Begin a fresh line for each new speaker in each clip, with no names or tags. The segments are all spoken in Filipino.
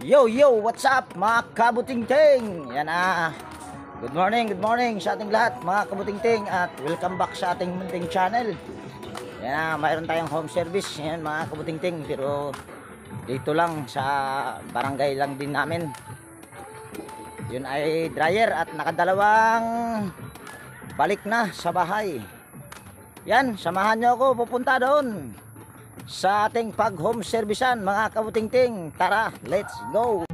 Yo, yo, what's up mga kabutingting? Yan good morning sa ating lahat mga kabutingting at welcome back sa ating munting channel. Yan mayroon tayong home service yan mga kabutingting, pero dito lang sa barangay lang din namin. Yun ay dryer at nakadalawang balik na sa bahay. Yan, samahan nyo ako pupunta doon sa ating pag home servicean mga kabutingting. Tara, let's go.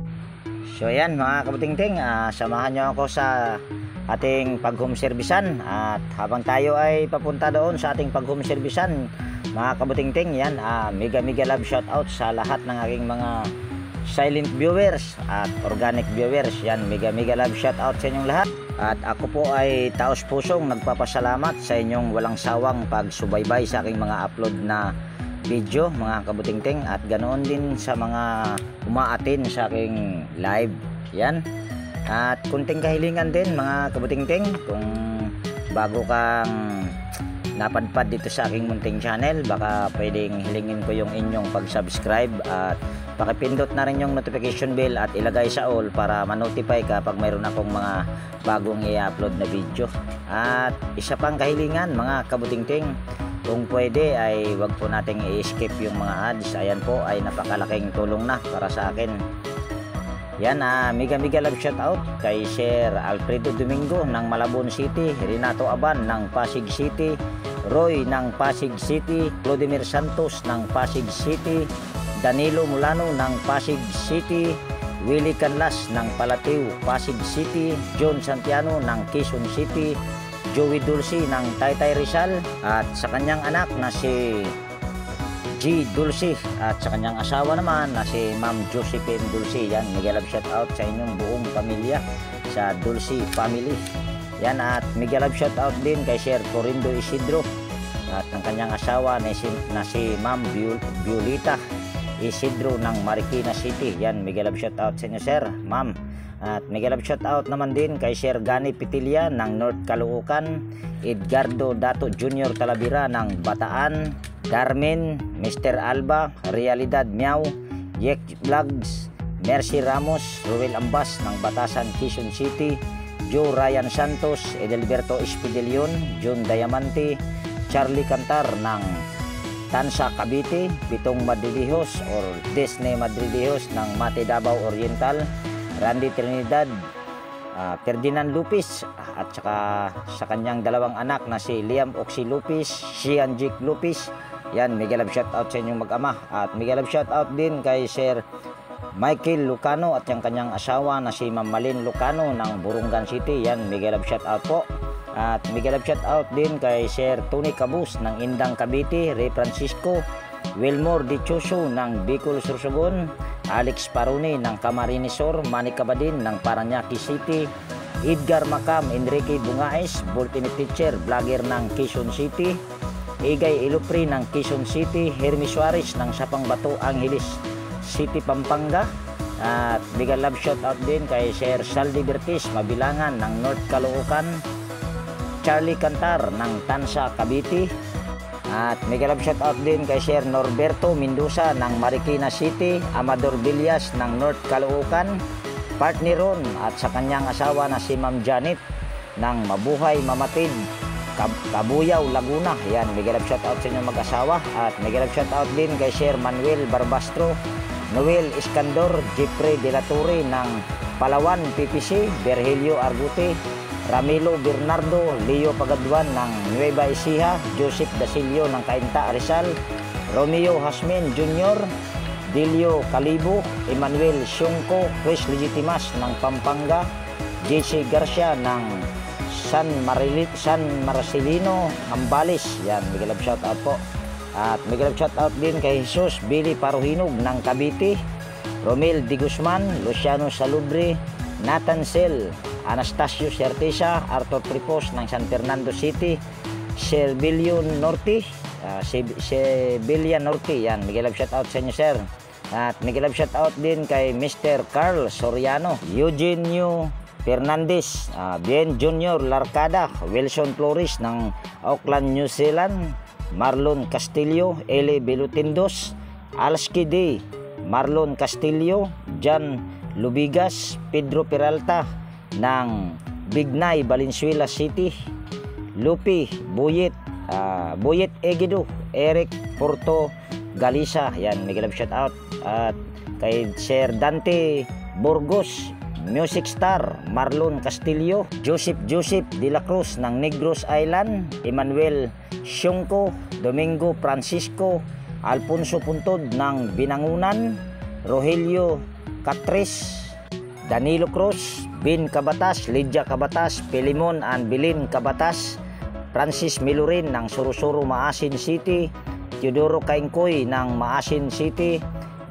So yan mga kabutingting, samahan nyo ako sa ating pag home servicean. At habang tayo ay papunta doon sa ating pag home servicean mga kabutingting, yan mega love shout out sa lahat ng aking mga silent viewers at organic viewers. Yan, mega love shout out sa inyong lahat. At ako po ay taos pusong nagpapasalamat sa inyong walang sawang pagsubaybay sa aking mga upload na video mga kabutingting, at ganoon din sa mga umaatin sa aking live. Yan, at kunting kahilingan din mga kabutingting, kung bago kang napadpad dito sa aking munting channel, baka pwedeng hilingin ko yung inyong pag-subscribe at pakipindot na rin yung notification bell at ilagay sa all para ma-notify ka pag mayroon akong mga bagong i-upload na video. At isa pang kahilingan mga kabutingting, kung pwede ay wag po nating i-skip yung mga ads. Ayan po ay napakalaking tulong na para sa akin. Yan, mega love shout out kay Sir Alfredo Domingo ng Malabon City, Renato Aban ng Pasig City, Roy ng Pasig City, Clodimir Santos ng Pasig City, Danilo Mulano ng Pasig City, Willie Canlas ng Palateo, Pasig City, John Santiano ng Quezon City, Joey Dulce ng Taytay Rizal, at sa kanyang anak na si G. Dulce, at sa kanyang asawa naman na si Ma'am Josephine Dulce. Yan, mega love shout out sa inyong buong pamilya sa Dulce family. Yan, at mega love shout out din kay Sir Corindo Isidro at ang kanyang asawa na si Ma'am Violeta Isidro ng Marikina City. Yan, mega love shout out sa inyo sir, ma'am. At mega love shout out naman din kay Sir Gani Pitilia ng North Caloocan, Edgardo Dato Jr. Talavera ng Bataan, Carmen, Mr. Alba, Realidad Miao, Yek Vlogs, Mercy Ramos, Ruel Ambas ng Batasan, Quezon City, Joe Ryan Santos, Edelberto Espidelion, John Diamante, Charlie Cantar ng Tansa Cavite, Pitong Madridijos or Disney Madridijos ng Mate Davao Oriental, Randy Trinidad, Ferdinand Lupis, at saka sa kanyang dalawang anak na si Liam Oxy Lupis, Sian Jake Lupis. Yan, mega love shout out sa inyong mag-ama. At mega love shout out din kay Sir Michael Lucano at yung kanyang asawa na si Ma'am Malin Lucano ng Burungan City. Yan, mega love shout out po. At mega love shout out din kay Sir Tony Cabus ng Indang Cavite, Ray Francisco, Wilmore Dichoso ng Bicol Sursogon, Alex Paruni ng Camarines Sur, Manny Cabadin ng Paranaque City, Edgar Macam, Enrique Bungaes, Bultini Teacher, vlogger ng Quezon City, Igay Ilupri ng Quezon City, Hermes Suarez ng Sapang Bato, Angeles City, Pampanga. At mega love shout out din kay Sir Saldi Bertis Mabilangan ng North Caloocan, Charlie Cantar ng Tansa Cavite. At mega love shout out din kay Sir Norberto Mendoza ng Marikina City, Amador Villas ng North Caloocan, partner Ron at sa kanyang asawa na si Ma'am Janet ng Mabuhay Mamatid, Kabuyaw, Laguna. Yan, mega love shout out sa inyong mag-asawa. At mega love shout out din kay Sir Manuel Barbastro, Noel Iskandor, Jeffrey De La Torre ng Palawan PPC, Virgilio Argute, Ramilo Bernardo, Leo Pagaduan ng Nueva Ecija, Joseph Dasilio ng Cainta Rizal, Romeo Hasmin Jr., Dilio Calibo, Emmanuel Siongco, Chris Legitimas ng Pampanga, JC Garcia ng San Marcelino, Ambales. Yan, mega love shout out po. At mega love shout out din kay Jesus Billy Paruhinog ng Cavite, Romel Di Guzman, Luciano Salubre, Nathan Sel, Anastasio Certeza, Arthur Tripos ng San Fernando City, Servilio Norte, Sevilla Norte. Yan, mega love shout out sa inyo sir. At mega love shout out din kay Mr. Carl Soriano, Eugenio Fernandez, Bien Junior Larcada, Wilson Flores ng Auckland, New Zealand, Marlon Castillo, Eli Belutindos, Alski D, Marlon Castillo, John Lubigas, Pedro Peralta ng Bignay, Valenzuela City, Lupi Buyit, Buyit Egido, Eric Porto Galisa, yan, mega love shout out. At kay Sir Dante Burgos, Music Star, Marlon Castillo, Joseph de la Cruz ng Negros Island, Emmanuel Syungko, Domingo Francisco, Alfonso Puntod ng Binangunan, Rogelio Catres, Danilo Cruz, Bin Cabatas, Lydia Cabatas, Pelimon and Bilin Cabatas, Francis Milurin ng Surusuro, Maasin City, Teodoro Kaingkoy ng Maasin City,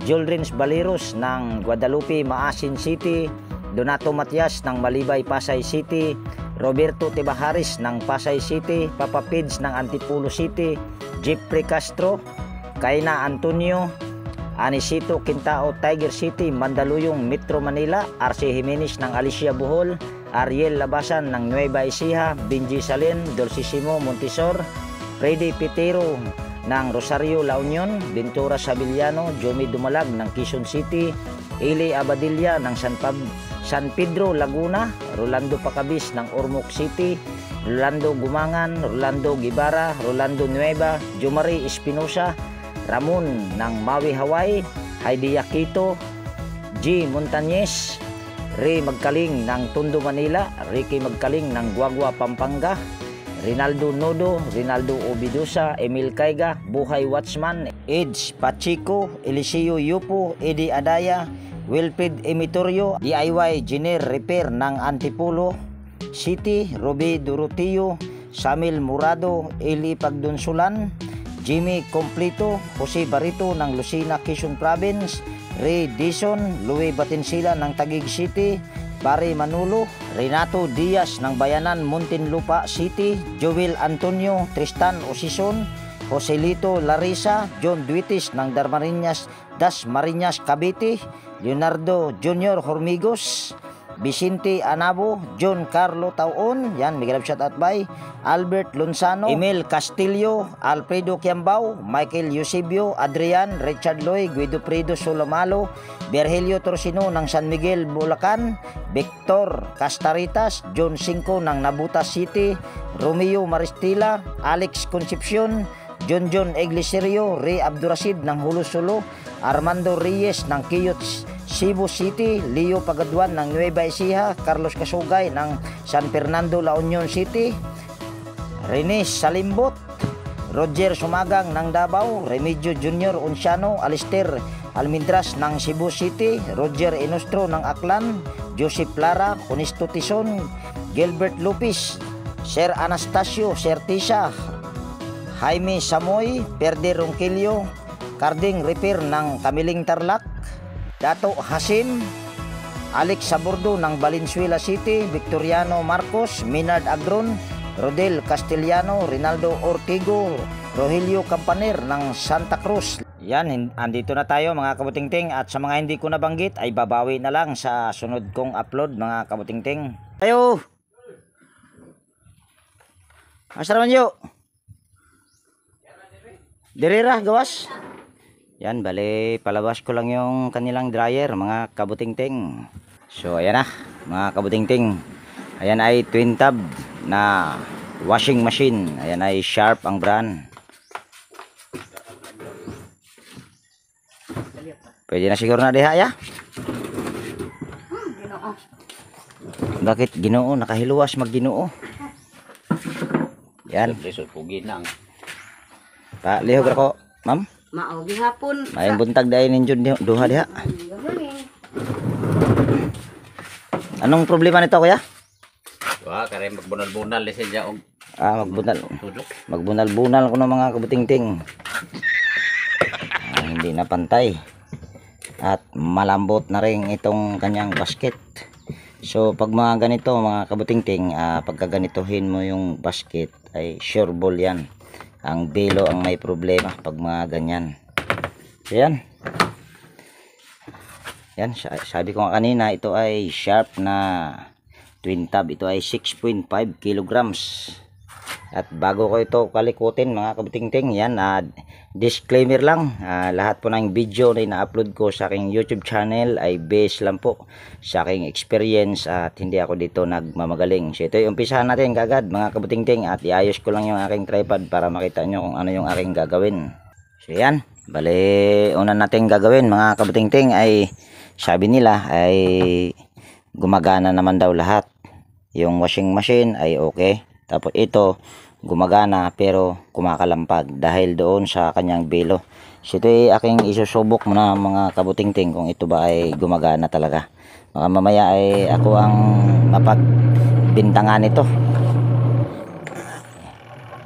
Julrins Baleros ng Guadalupe, Maasin City, Donato Matias ng Malibay, Pasay City, Roberto Tibaharis ng Pasay City, Papa Pids ng Antipolo City, Jeffrey Castro, Kaina Antonio, Anisito Quintao, Tiger City, Mandaluyong, Metro Manila, RC Jimenez ng Alicia Bohol, Ariel Labasan ng Nueva Ecija, Benji Salen, Dulcissimo Montisor, Freddy Pitero ng Rosario, La Union, Ventura Sabillano, Jomi Dumalag ng Quezon City, Eli Abadilla ng San Pedro, Laguna, Rolando Pacabis ng Ormoc City, Rolando Gumangan, Rolando Guevara, Rolando Nueva, Jomari Espinosa, Ramon ng Maui, Hawaii, Heidi Yakito, G. Montañez, Ray Magkaling ng Tondo, Manila, Ricky Magkaling ng Guagua, Pampanga, Rinaldo Nodo, Rinaldo Obidosa, Emil Caiga, Buhay Watchman, Edge Pachico, Eliseo Yupo, Eddie Adaya, Wilfred Emitorio, DIY Jenner Repair ng Antipolo City, Roby Doroteo, Samuel Murado, Eli Pagdunsulan, Jimmy Completo, Jose Barito ng Lucena, Quezon Province, Ray Dison, Louie Batinsila ng Taguig City, Barry Manulo, Renato Diaz ng Bayanan, Muntinlupa City, Joel Antonio, Tristan Osison, Joselito Larissa, John Duitis ng Das Mariñas, Cavite, Leonardo Junior Hormigos, Vicente Anabo, John Carlo Taon, yan, may shout out by Albert Lonsano, Emil Castillo, Alfredo Kiambao, Michael Eusebio, Adrian, Richard Loy, Guido Fredo Solomalo, Virgilio Torsino ng San Miguel, Bulacan, Victor Castaritas, John Cinco ng Nabutas City, Romeo Maristila, Alex Concepcion, John Iglesirio, Ray Abdurasid ng Hulo-Sulo, Armando Reyes ng Quiyot Cebu City, Leo Pagaduan ng Nueva Ecija, Carlos Kasugay ng San Fernando, La Union City, Rene Salimbot, Roger Sumagang ng Davao, Remigio Junior Unciano, Alister Almindras ng Cebu City, Roger Inostro ng Aklan, Joseph Lara, Honesto Tison, Gilbert Lupis, Sir Anastasio Sertisa, Jaime Samoy, Perde Ronquillo, Carding Repair ng Kamiling Tarlac, Dato Hasim, Alex Sabordo ng Valenzuela City, Victoriano Marcos, Minard Agron, Rodel Castellano, Rinaldo Ortigo, Rogelio Campaner ng Santa Cruz. Yan, andito na tayo mga kabutingting, at sa mga hindi ko nabanggit ay babawi na lang sa sunod kong upload mga kabutingting. Tayo! Asa naman yun? Dirira, gawas? Yan, bale, palabas ko lang yung kanilang dryer mga kabutingting. So, ayan na mga kabutingting. Ayan ay twin tab na washing machine. Ayan ay Sharp ang brand. Pwede na siguro na diha ya?
Ginoo.
Bakit Ginoo? Nakahiluwas mag Ginoo. Yan. Pa, lihog ako, ma'am.
Mao gihapon.
Maayong buntag dahil ninyo duha diha. Anong problema nito kuya?
Wah, kare magbunal-bunal lisensya og
magbunal-bunal ko ng mga kabutingting. Hindi na pantay. At malambot na rin itong kanyang basket. So pag mga ganito mga kabutingting, pagka ganitohin mo yung basket ay sure ball yan. Ang belo ang may problema pag mga ganyan. So yan. Yan, sabi ko nga kanina, ito ay Sharp na twin tab. Ito ay 6.5 kilograms. At bago ko ito kalikutin mga kabutingting, yan, disclaimer lang, lahat po ng video na ina-upload ko sa aking YouTube channel ay based lang po sa aking experience at hindi ako dito nagmamagaling. So ito yung umpisahan natin kagad mga kabutingting at iayos ko lang yung aking tripod para makita nyo kung ano yung aking gagawin. So yan, bali una natin gagawin mga kabutingting ay sabi nila ay gumagana naman daw lahat. Yung washing machine ay okay. Tapos ito gumagana pero kumakalampag dahil doon sa kanyang belo. So ito ay aking isusubok muna mga kabutingting kung ito ba ay gumagana talaga. Baka mamaya ay ako ang mapagbintangan nito.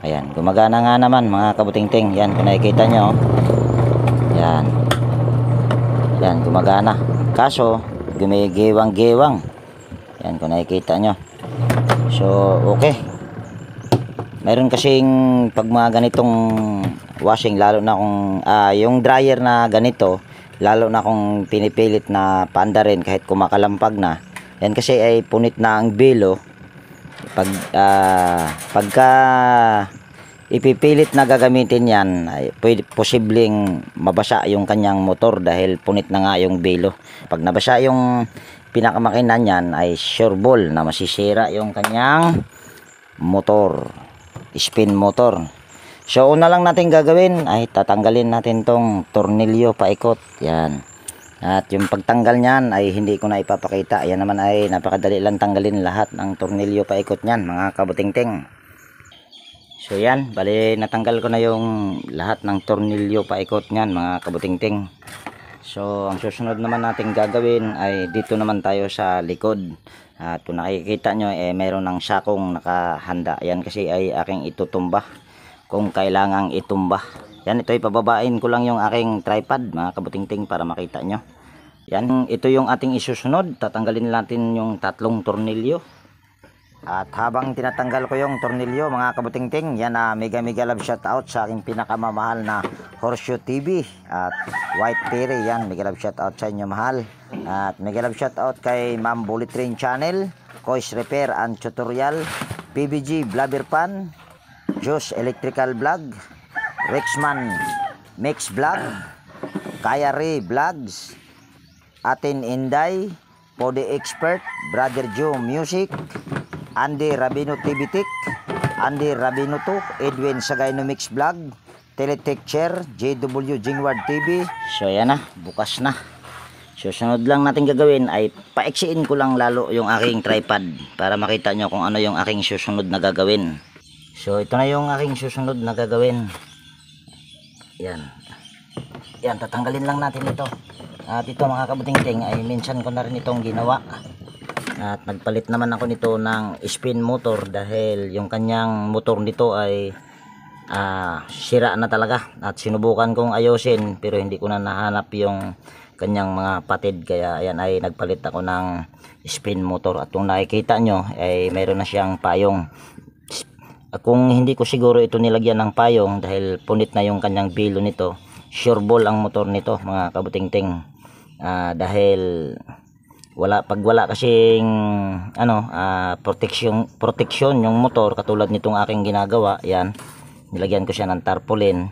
Ayan, gumagana nga naman mga kabutingting. Yan, kung nakikita nyo. Yan. Yan, gumagana. Kaso, gumigewang-gewang. Yan, kung nakikita nyo. So, okay. Mayroon kasing pag mga ganitong washing, lalo na kung yung dryer na ganito, lalo na kung pinipilit na paandarin kahit kumakalampag na. Yan kasi ay punit na ang belo. Pagka ipipilit na gagamitin yan, ay posibleng mabasa yung kanyang motor dahil punit na nga yung belo. Pag nabasa yung pinakamakinan yan ay sure ball na masisira yung kanyang motor, spin motor. So una lang natin gagawin ay tatanggalin natin tong tornilyo paikot. Yan. At yung pagtanggal niyan ay hindi ko na ipapakita. Yan naman ay napakadali lang tanggalin lahat ng tornilyo paikot niyan mga kabutingting. So yan, bali natanggal ko na yung lahat ng tornilyo paikot niyan mga kabutingting. So ang susunod naman natin gagawin ay dito naman tayo sa likod. At kung nakikita nyo mayroon ng sakong nakahanda. Yan kasi ay aking itutumba kung kailangang itumba. Yan, ito ay pababain ko lang yung aking tripod mga kabutingting para makita nyo. Yan, ito yung ating isusunod. Tatanggalin natin yung tatlong tornilyo. At habang tinatanggal ko yung tornilyo mga kabutingting, yan, mega love shout out sa aking pinakamamahal na Horseshoe TV at White Perry. Yan, mega love shout out sa inyo mahal. At mega love shout out kay Ma'am Bullet Train Channel, Kois Repair and Tutorial, PBG Blabber Pan, Josh Electrical Vlog, Rexman Mix Vlog, Kaya Ray Vlogs, Atin Inday, Pode Expert, Brother Joe Music, Andy Rabino TV Tech, Andy Rabino 2, Edwin Sagayno Mix Vlog, Teletech Chair, JW Jingward TV. So yan na, bukas na. Susunod lang natin gagawin ay paiksiin ko lang lalo yung aking tripod para makita nyo kung ano yung aking susunod na gagawin. So ito na yung aking susunod na gagawin. Yan. Yan, tatanggalin lang natin ito. At ito mga kabutingting ay minsan ko na rin itong ginawa. At nagpalit naman ako nito ng spin motor dahil yung kanyang motor nito ay sira na talaga. At sinubukan kong ayusin pero hindi ko na nahanap yung kanyang mga patid. Kaya ayan ay nagpalit ako ng spin motor. At kung nakikita nyo ay mayroon na siyang payong. Kung hindi ko siguro ito nilagyan ng payong dahil punit na yung kanyang belo nito, sure ball ang motor nito mga kabutingting. Dahil pag wala kasing protection yung motor katulad nitong aking ginagawa, yan, nilagyan ko siya ng tarpaulin,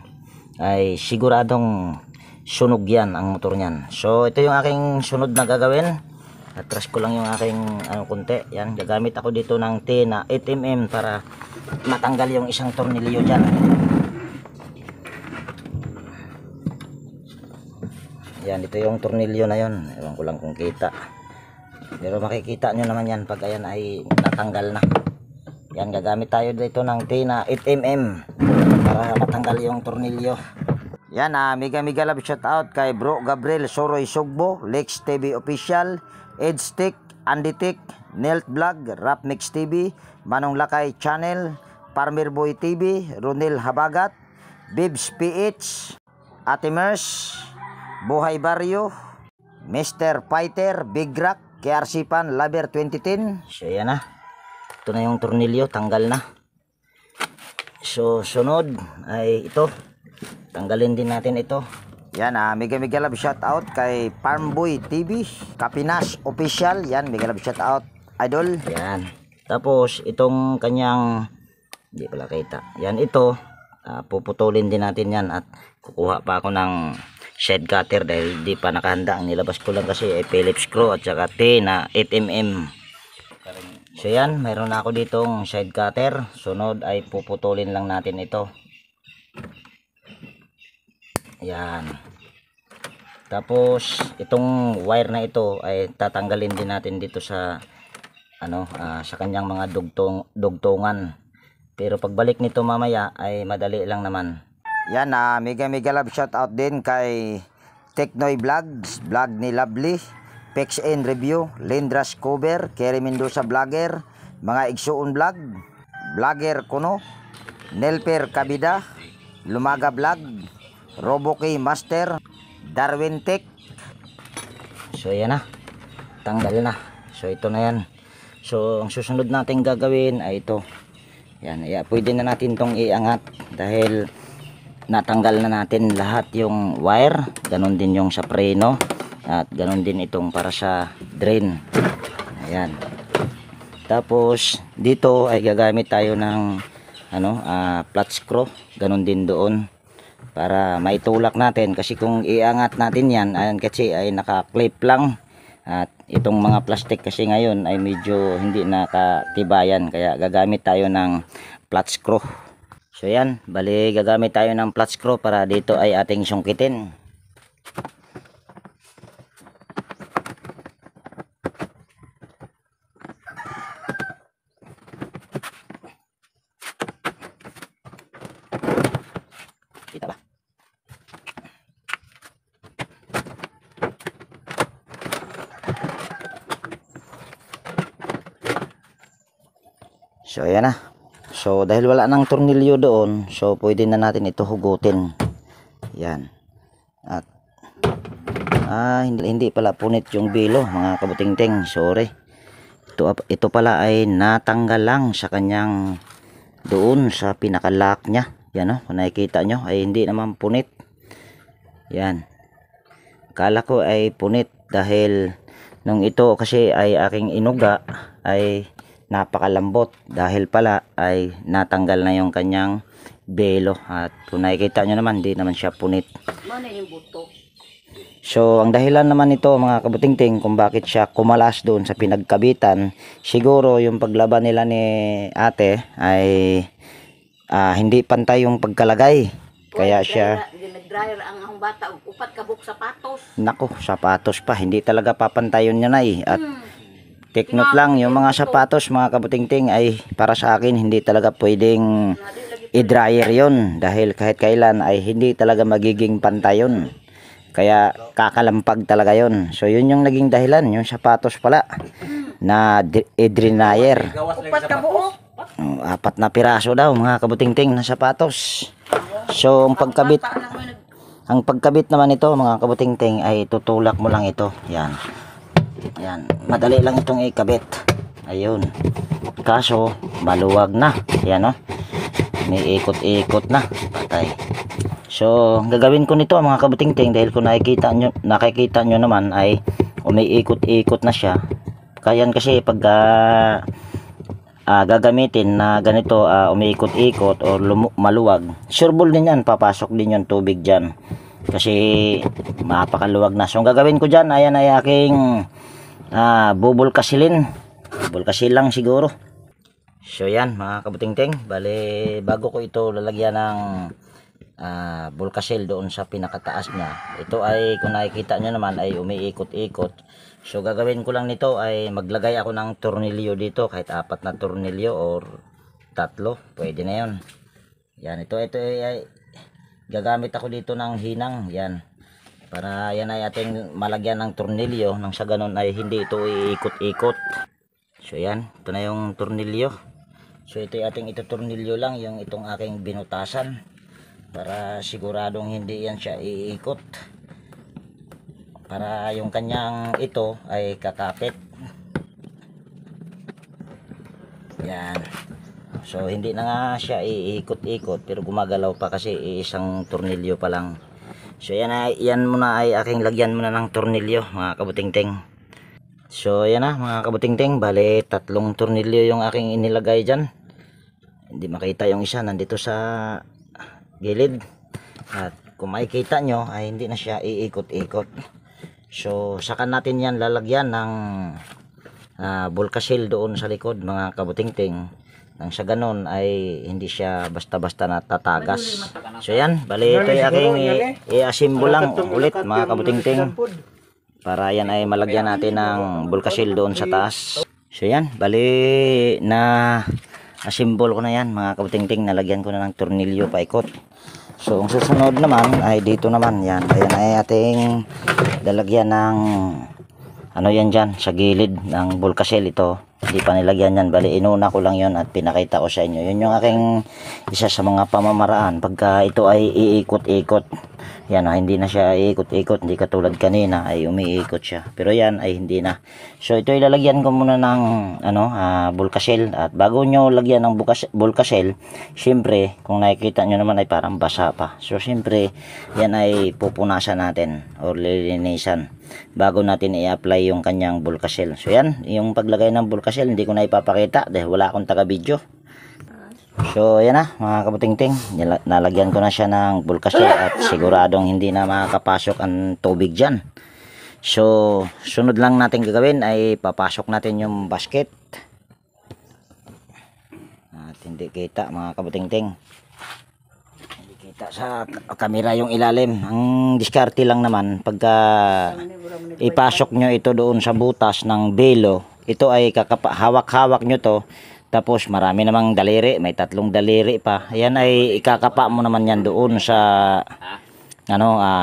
ay siguradong sunog yan ang motor niyan. So ito yung aking sunod na gagawin. Atras ko lang yung aking konti. Yan, gagamit ako dito ng T na 8mm para matanggal yung isang tornilyo dyan. Yan, ito yung tornilyo na yon. Ewan ko lang kung kita. Pero makikita nyo naman yan pag ayan ay natanggal na. Yan, gagamit tayo dito ng T na 8mm para matanggal yung tornilyo. Yan, mega love shout out kay Bro Gabriel Soroy Sugbo, Lex TV Official, Edstick, Anditik, Nelt Vlog, Rap Mix TV, Manong Lakay Channel, Farmer Boy TV, Ronel Habagat, Bibs PH, Ate Mers, Buhay Barrio, Mr. Fighter, Big Rock, KRC Pan, Lover 2010. So yan na. Ito na yung tornilyo, tanggal na. So sunod ay ito. Tanggalin din natin ito. Yan, mega love shout out kay Farmboy TV, Kapinas Official. Yan, mega love shout out idol. Yan. Tapos itong kanyang Hindi pala kita. Yan ito, puputulin din natin yan at kukuha pa ako ng shed cutter dahil di pa nakahanda. Ang nilabas ko lang kasi ay Phillips screw at saka T na 8mm. So yan, mayroon na ako ditong shed cutter. Sunod ay puputulin lang natin ito. Yan. Tapos itong wire na ito ay tatanggalin din natin dito sa sa kanyang mga dugtungan. Pero pagbalik nito mamaya ay madali lang naman. Yan, mega love shout out din kay Teknoy Vlogs, vlog ni Lovely, Pex and Review, Lindras Cover, Kerry Mendoza Vlogger, mga Igsuon Vlog, Vlogger Kuno, Nelper Kabida, Lumaga Vlog, Roboki Master, Darwin Tech. So yan na, tanggal na. So ito na yan. So ang susunod natin gagawin ay ito. Yan, pwede na natin tong iangat dahil natanggal na natin lahat yung wire. Ganon din yung sa preno at ganon din itong para sa drain. Ayan. Tapos dito ay gagamit tayo ng flat screw. Ganon din doon para maitulak natin kasi kung iangat natin yan, ayan kasi ay naka-clip lang. At itong mga plastic kasi ngayon ay medyo hindi nakatibayan, kaya gagamit tayo ng flat screw. So yan, bali gagamit tayo ng flat screw para dito ay ating sungkitin. Kita ba? So ayan na. So dahil wala nang tornilyo doon, so pwede na natin ito hugutin. Yan. At hindi pala punit yung bilo, mga kabutingting. Sorry. Ito pala ay natanggal lang sa kanyang doon sa pinaka-lock niya. Yan, kung nakikita nyo ay hindi naman punit. Yan. Kala ko ay punit dahil nung ito kasi ay aking inuga ay napakalambot, dahil pala ay natanggal na yung kanyang belo. At kung nakikita nyo naman, di naman siya punit. So ang dahilan naman ito, mga kabutingting, kung bakit siya kumalas doon sa pinagkabitan, siguro yung paglaban nila ni ate ay hindi pantay yung pagkalagay, kaya siya
nag-dryer ang bata upat kabuk sapatos.
Nako, sapatos pa, hindi talaga papantayon niya na at take note lang, yung mga sapatos, mga kabutingting, ay para sa akin hindi talaga pwedeng i-dryer yon dahil kahit kailan ay hindi talaga magiging pantayon, kaya kakalampag talaga yon. So yun yung naging dahilan, yung sapatos pala na i-dryer.
Upat kabuok.
4 na piraso daw, mga kabutingting, na sapatos. So ang pagkabit naman ito, mga kabutingting, ay tutulak mo lang ito. Yan. Yan, madali lang itong ikabit. Ayun. Kaso maluwag na. Yan, may ikot-ikot na. Patay. So gagawin ko nito, mga kabutingting, dahil kung nakikita nyo naman ay umiikot-ikot na siya. Kaya kasi pag gagamitin na ganito, umiikot-ikot o maluwag, sureball din yan, papasok din yung tubig dyan kasi mapakaluwag na. So ang gagawin ko dyan, ayan ay aking bubulkasilin lang siguro. So yan, mga kabutingting, bale bago ko ito lalagyan ng bulkasil doon sa pinakataas niya, ito ay kung nakikita nyo naman ay umiikot-ikot. So gagawin ko lang nito ay maglagay ako ng tornilyo dito, kahit 4 na tornilyo or 3, pwede na yon. Yan, ito ay gagamit ako dito ng hinang. Yan, para yan ay ating malagyan ng tornilyo nang sa ganun ay hindi ito iikot-ikot. So yan, ito na yung tornilyo. So ito ay ating tornilyo lang, yung itong aking binutasan, para siguradong hindi yan siya iikot, para yung kanyang ito ay kakapit. Yan. So hindi na nga siya iikot-ikot pero gumagalaw pa kasi isang tornilyo pa lang. So yan muna ay aking lagyan muna ng tornilyo, mga kabutingting. So yan na, mga kabutingting, bale 3 tornilyo yung aking inilagay dyan. Hindi makita yung isa, nandito sa gilid. At kung makikita nyo ay hindi na siya iikot-ikot. So saka natin yan lalagyan ng Volcasil doon sa likod mga kabutingting. Nang sa ganon ay hindi siya basta-basta natatagas. So yan, bali ito ay aking i-assemble lang ulit mga kabutingting. Para yan ay malagyan natin ng Volcasil doon sa taas. So yan, bali na assemble ko na yan mga kabutingting. Nalagyan ko na ng tornilyo paikot. So ang susunod naman ay dito naman yan. Ayan ay ating lalagyan ng ano yan dyan sa gilid ng Volcasil ito. Hindi pa nilagyan yan, bali inuna ko lang yon at pinakita ko sa inyo. Yun yung aking isa sa mga pamamaraan pagka ito ay iikot-ikot. Yan, hindi na siya iikot-ikot, hindi katulad kanina ay umiikot siya. Pero yan ay hindi na. So ito ilalagyan ko muna ng Volcasil. At bago nyo lagyan ng Volcasil, syempre kung nakikita nyo naman ay parang basa pa. So syempre yan ay pupunasan natin o lilinisan bago natin i-apply yung kanyang Volcasil. So yan, yung paglagay ng Volcasil hindi ko na ipapakita dahil wala akong taga-video. So yan na mga kabutingting, nalagyan ko na siya ng Volcasil at siguradong hindi na makakapasok ang tubig dyan. So sunod lang natin gagawin ay papasok natin yung basket. At hindi kita mga kabutingting, hindi kita sa kamera yung ilalim. Ang diskarte lang naman pagka ipasok nyo ito doon sa butas ng belo, ito ay hawak-hawak nyo to. Tapos marami namang daliri, may 3 daliri pa. Ayan ay ikakapa mo naman yan doon sa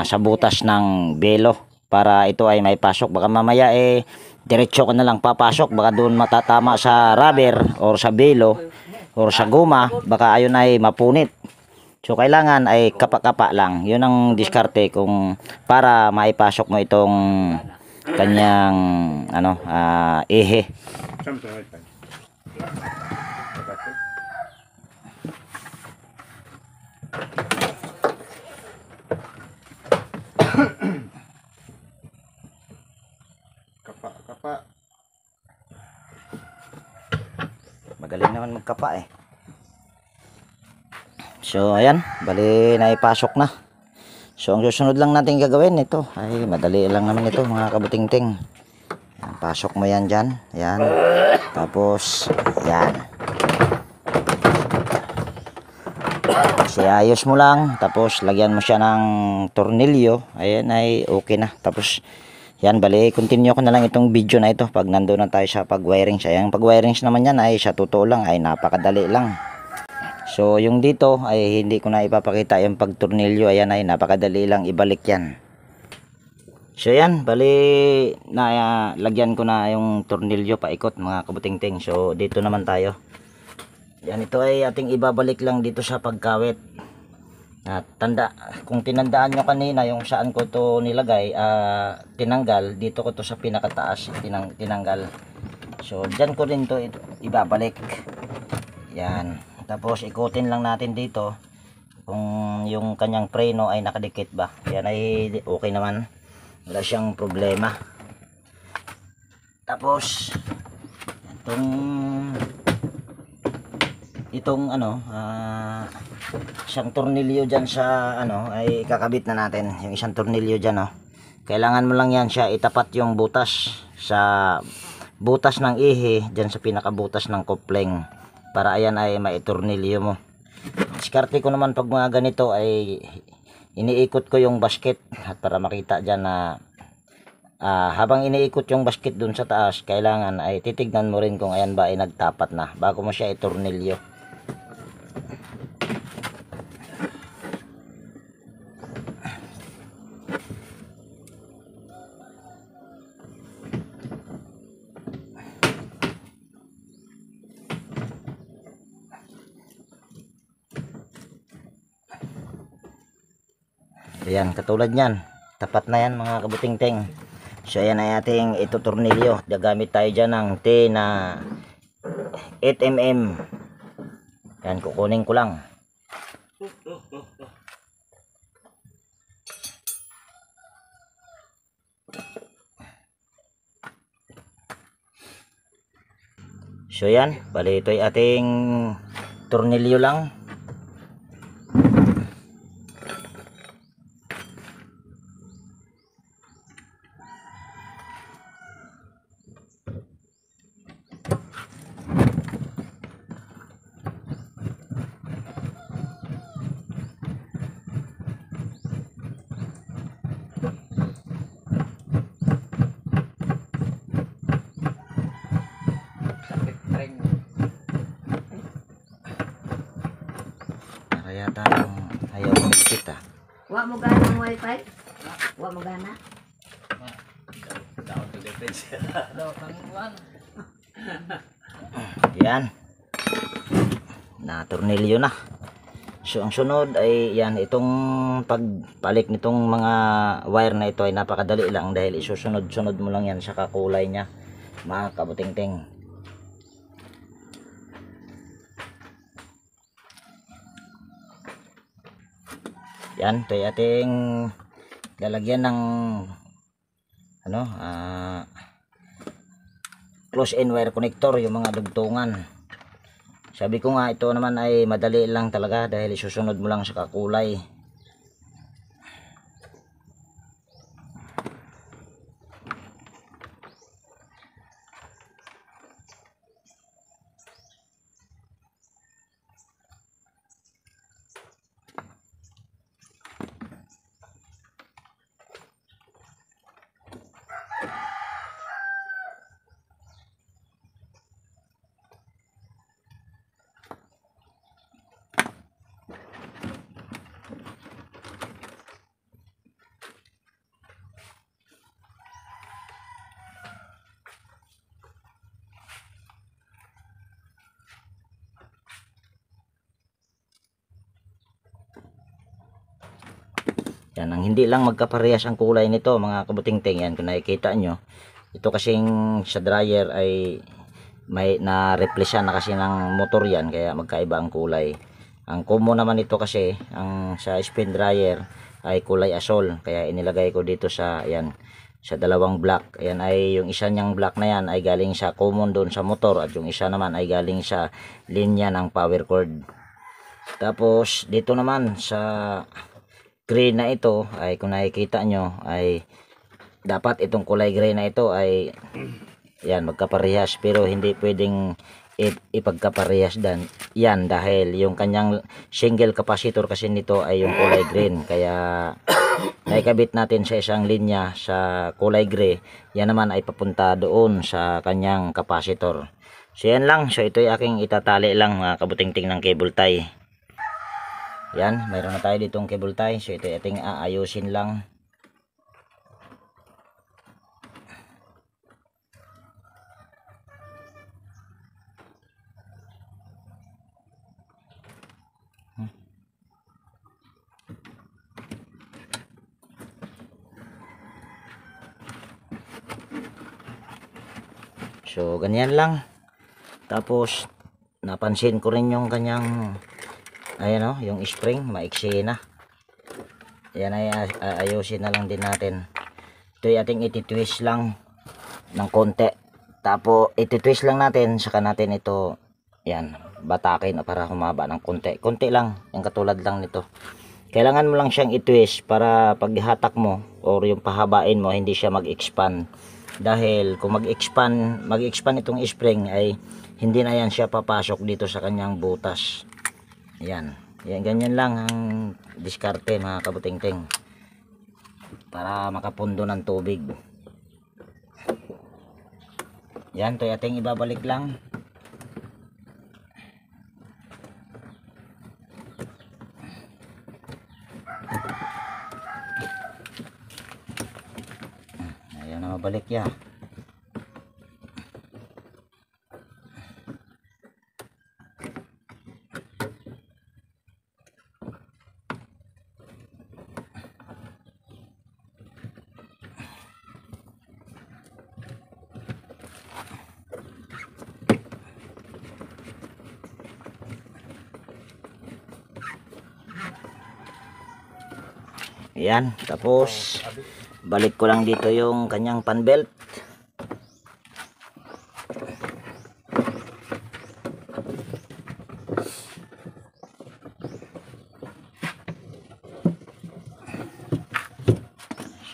sa butas ng belo para ito ay may pasok. Baka mamaya diretso ka na lang papasok, baka doon matatama sa rubber or sa belo or sa guma, baka ayon ay mapunit. So kailangan ay kapa-kapa lang. 'Yun ang diskarte kung para maipasok mo itong kanyang ehe.
Kapa.
Magaling naman magkapa eh. So ayan, bali naipasok na. So ang susunod lang natin gagawin ito ay madali lang naman ito mga kabutingting. Yan, pasok mo yan dyan. Yan. Tapos yan. Kasi ayos mo lang. Tapos lagyan mo siya ng tornilyo. Ayan ay okay na. Tapos yan, bali continue ko na lang itong video na ito pag nandoon na tayo sa pag-wirings. Ayan, pag-wirings naman yan ay sa totoo lang ay napakadali lang. So yung dito ay hindi ko na ipapakita yung pagtornilyo. Ayan ay napakadali lang ibalik yan. So yan, bali na lagyan ko na yung tornilyo paikot mga kabutingting. So dito naman tayo. Yan, ito ay ating ibabalik lang dito sa pagkawit. At kung tinandaan nyo kanina yung saan ko to nilagay, tinanggal, dito ko to sa pinakataas tinanggal. So dyan ko rin to ibabalik. Yan. Tapos ikutin lang natin dito kung yung kanyang preno ay nakadikit ba. Yan ay okay naman. Wala siyang problema. Tapos itong isang tornilyo dyan sa ay kakabit na natin. Yung isang tornilyo dyan kailangan mo lang yan siya itapat yung butas sa butas ng ihi dyan sa pinakabutas ng kopling para ayan ay maitornilyo mo. Diskarte ko naman pag mga ganito ay iniikot ko yung basket at para makita dyan na habang iniikot yung basket dun sa taas, kailangan ay titignan mo rin kung ayan ba ay nagtapat na bago mo siya itornilyo. Ayan, katulad nyan, tapat na yan mga kabutingting. So ayan ay ating ito tornilyo. Gagamit tayo dyan ng T na 8mm. Ayan, kukunin ko lang. So yan, bali ito ay ating tornilyo lang.
Sakit rin.
Kaya tanong ayaw umikit ah.
Wa mo gana ang wifi? Wa mo gana?
Down to defense.
Yan. Na tornilyo na. So ang sunod ay yan, itong pagpalit nitong mga wire na ito ay napakadali lang dahil isusunod-sunod mo lang yan sa kakulay niya, mga kabutingting. Yan, ito ay ating lalagyan ng ano, close-in wire connector, yung mga dugtungan. Sabi ko nga, ito naman ay madali lang talaga dahil isusunod mo lang sa kakulay. Yan, ang hindi lang magkaparehas ang kulay nito mga kabutingting, yan kung nakikita nyo. Ito kasing sa dryer ay may na-replace na kasi ng motor yan, kaya magkaiba ang kulay. Ang common naman ito kasi, ang sa spin dryer ay kulay asol, kaya inilagay ko dito sa, yan, sa dalawang black. Yan ay, yung isa niyang black na yan ay galing sa common doon sa motor, at yung isa naman ay galing sa linya ng power cord. Tapos dito naman sa gray na ito ay kung nakikita nyo ay dapat itong kulay gray na ito ay yan magkaparehas, pero hindi pwedeng ipagkaparehas yan dahil yung kanyang single capacitor kasi nito ay yung kulay green, kaya naikabit natin sa isang linya sa kulay gray, yan naman ay papunta doon sa kanyang capacitor. So yan lang, so ito ay aking itatali lang mga kabutingting ng cable tie. Yan, mayroon na tayo ditong cable tie. So ito ating aayusin lang. So ganyan lang. Tapos napansin ko rin yung kanyang ayan o, yung spring maiksi na. Yan ay ayusin na lang din natin. Ito ay ating ititwist lang ng konti. Tapos ititwist lang natin, saka natin ito yan batakin para humaba ng konti. Konti lang, yung katulad lang nito. Kailangan mo lang siyang itwist para pag hatak mo or yung pahabain mo hindi siya mag-expand. Dahil kung mag-expand itong spring ay hindi na yan siya papasok dito sa kanyang butas. Yan, ganyan lang ang diskarte mga kabutingting para makapundo ng tubig. Yan, ito ating ibabalik lang. Ayan na, mabalik ya. Ayan, tapos balik ko lang dito yung kanyang fan belt.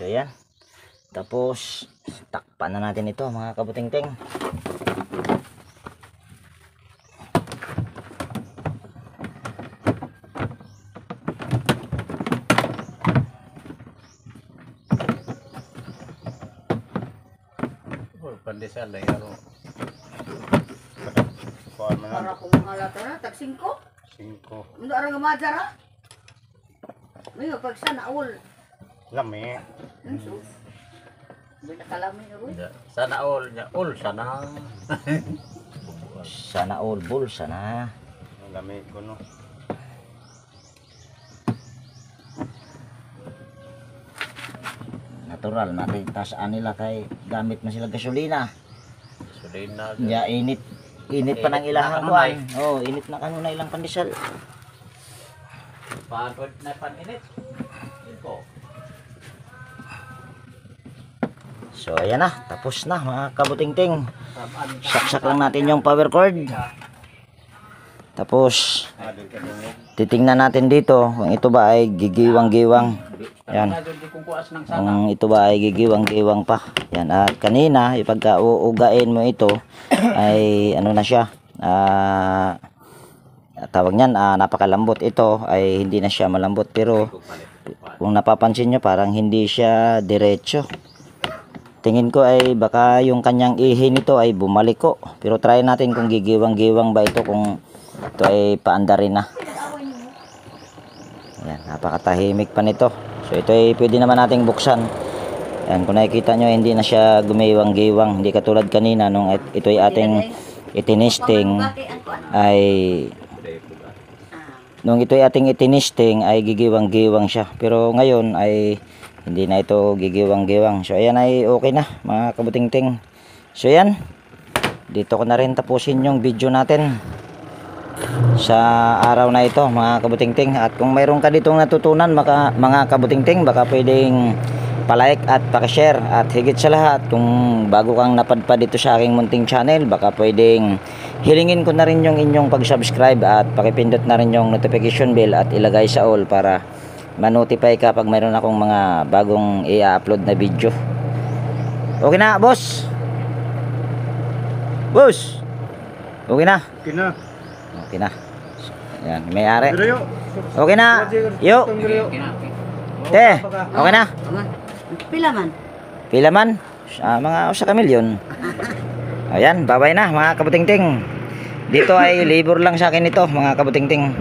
So yan. Tapos takpan na natin ito mga kabuting-ting.
Oh, pandesal lang yaro.
Kuan man
Para
na.
kung mahalata na, tag 5.
5.
Hindi arang gamadara. May pag sa naul.
Lami.
Sus. Hindi nakalamin na rin.
Sana all niya. All sana.
Sana all bull, sana.
Lami ko no.
Natural natin tasaan nila kay gamit man sila gasolina.
Sulin na.
Ya init. Init pa ng ilahang kuan. Oh, init na kanuna ilang pandesal.
Paano na paninit? Yun po.
So ayan na, tapos na mga kabuting-ting. Saksak lang natin yung power cord. Tapos titingnan natin dito kung ito ba ay gigiwang-giwang. Yan. Kung ito ba ay gigiwang-giwang pa. Yan. At kanina, ipagka uugain mo ito ay ano na siya. Tawag niyan, napakalambot. Ito ay hindi na siya malambot. Pero kung napapansin nyo, parang hindi siya diretso. Tingin ko ay baka yung kanyang ihi nito ay bumalik ko. Pero try natin kung gigiwang-giwang ba ito, kung ito ay paanda rin na. Ayan, napakatahimik pa nito. So ito ay pwede naman nating buksan. Ayan, kung nakikita nyo hindi na siya gumiwang-giwang. Hindi katulad kanina nung ito ay ating itinisting ay nung ito ay ating itinisting ay gigiwang-giwang siya. Pero ngayon ay hindi na ito gigiwang-giwang. So ayan ay okay na mga kabuting-ting. So ayan, dito ko na rin tapusin yung video natin sa araw na ito mga kabuting-ting. At kung mayroon ka ditong natutunan mga kabuting-ting, baka pwedeng palike at pakishare. At higit sa lahat, kung bago kang napadpad dito sa aking munting channel, baka pwedeng hilingin ko na rin yung inyong pag-subscribe at pakipindot na rin yung notification bell at ilagay sa all para ma-notify ka pag mayroon akong mga bagong i-upload na video. Okay na, boss? Boss? Okay na?
Kina.
Okay na. Yan, may-ari.
Diro yo.
Okay na. Yo. Te, okay na.
Pila man.
Pila man? Mga usa ka milyon. Ayan, bye-bye na mga kabuting-ting. Dito ay labor lang sa akin ito mga kabuting-ting.